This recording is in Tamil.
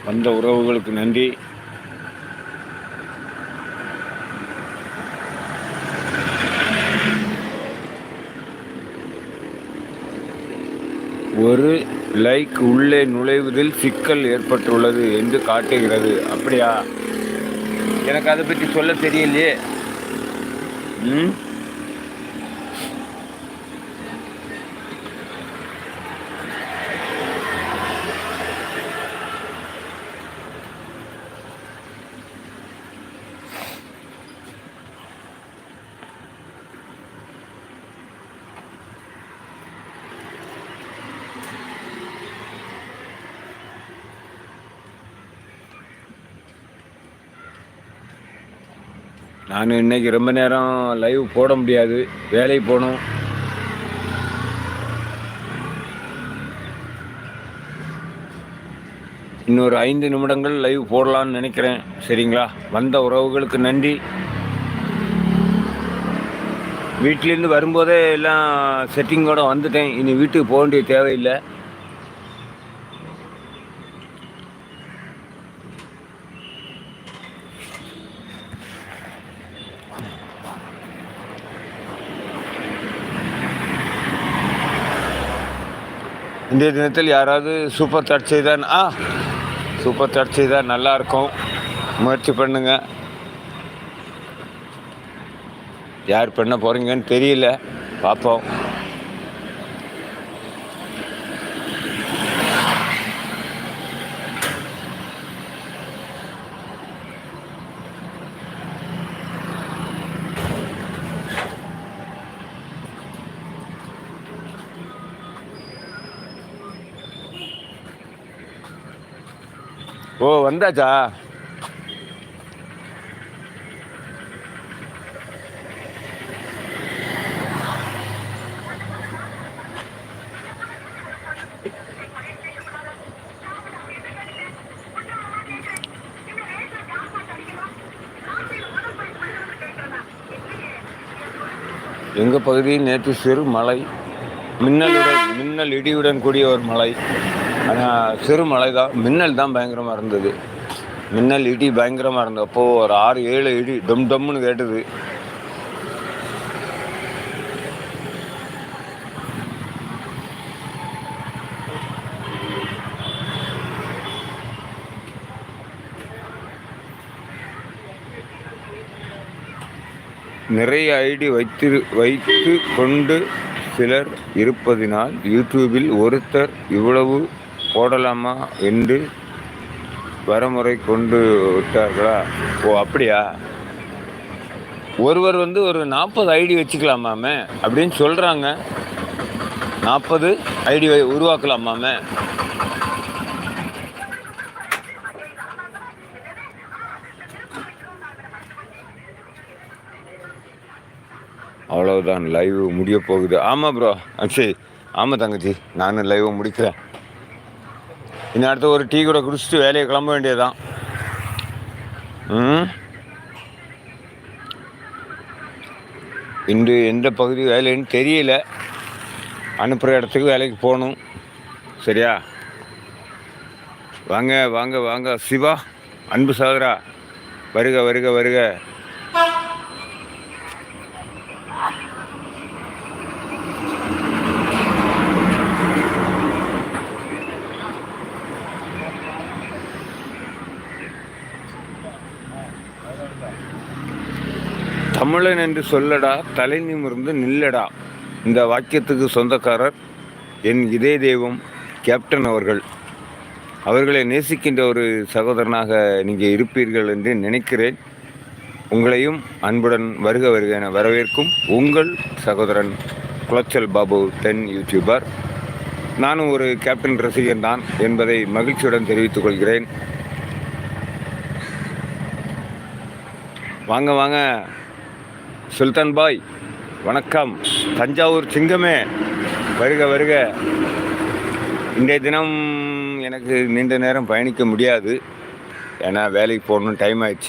வந்த உறவுகளுக்கு நன்றி. ஒரு லைக் உள்ளே நுழைவதில் சிக்கல் ஏற்பட்டுள்ளது என்று காட்டுகிறது. அப்படியா? எனக்கு அதை பற்றி சொல்ல தெரியலையே. நான் இன்னைக்கு ரொம்ப நேரம் லைவ் போட முடியாது, வேலைக்கு போகணும். இன்னொரு 5 நிமிடங்கள் லைவ் போடலான்னு நினைக்கிறேன். சரிங்களா? வந்த உறவுகளுக்கு நன்றி. வீட்டிலேருந்து வரும்போதே எல்லாம் செட்டிங்கோடு வந்துட்டேன். இனி வீட்டுக்கு போக வேண்டிய தேவையில்லை. இன்றைய தினத்தில் யாராவது சூப்பர் சாட் செய்தால் சூப்பர் சாட் செய்தால் நல்லாயிருக்கும். முயற்சி பண்ணுங்க. யார் பண்ண போகிறீங்கன்னு தெரியல, பார்ப்போம். ஓ, வந்தாச்சா? எங்கள் பகுதியில் நேற்று சிறு மழை, மின்னல் இடியுடன் கூடிய ஒரு மழை. ஆனால் சிறு மழை தான், மின்னல் தான் பயங்கரமாக இருந்தது. மின்னல் இடி பயங்கரமாக இருந்தது. அப்போது ஒரு 6-7 இடி டம்னு கேட்டது. நிறைய ஐடி வைத்து கொண்டு சிலர் இருப்பதினால் யூடியூபில் ஒருத்தர் இவ்வளவு போடலாமா என்று வரமுறை கொண்டு விட்டார்களா? ஓ, அப்படியா? ஒருவர் ஒரு 40 ஐடி வச்சுக்கலாமாமே அப்படின்னு சொல்கிறாங்க. 40 ஐடி உருவாக்கலாமாமே. அவ்வளவுதான், லைவ் முடிய போகுது. ஆமாம் ப்ரோ அக்ஷய், ஆமாம் தங்கச்சி, நானும் லைவ் முடிக்கிறேன். இன்னும் அடுத்த ஒரு டீ கூட குடிச்சிட்டு வேலையை கிளம்ப வேண்டியதுதான். இன்று எந்த பகுதி வேலைன்னு தெரியல. அனுப்புகிற இடத்துக்கு வேலைக்கு போகணும். சரியா? வாங்க வாங்க வாங்க சிவா, அன்பு சகோதரா, வருக வருக வருக. தமிழன் என்று சொல்லடா, தலை நிமிர்ந்து நில்லடா. இந்த வாக்கியத்துக்கு சொந்தக்காரர் என் இதய தெய்வம் கேப்டன் அவர்கள். அவர்களை நேசிக்கின்ற ஒரு சகோதரனாக நீங்கள் இருப்பீர்கள் என்று நினைக்கிறேன். உங்களையும் அன்புடன் வருக வருக என வரவேற்கும் உங்கள் சகோதரன் குளச்சல் பாபு 10 யூடியூபர். நானும் ஒரு கேப்டன் ரசிகன் தான் என்பதை மகிழ்ச்சியுடன் தெரிவித்துக் கொள்கிறேன். வாங்க வாங்க சுல்தான் பாய், வணக்கம். தஞ்சாவூர் சிங்கமே, வருக வருக. இன்றைய தினம் எனக்கு நீண்ட நேரம் பயணிக்க முடியாது, ஏன்னா வேலைக்கு போகணுன்னு டைம் ஆயிடுச்சு.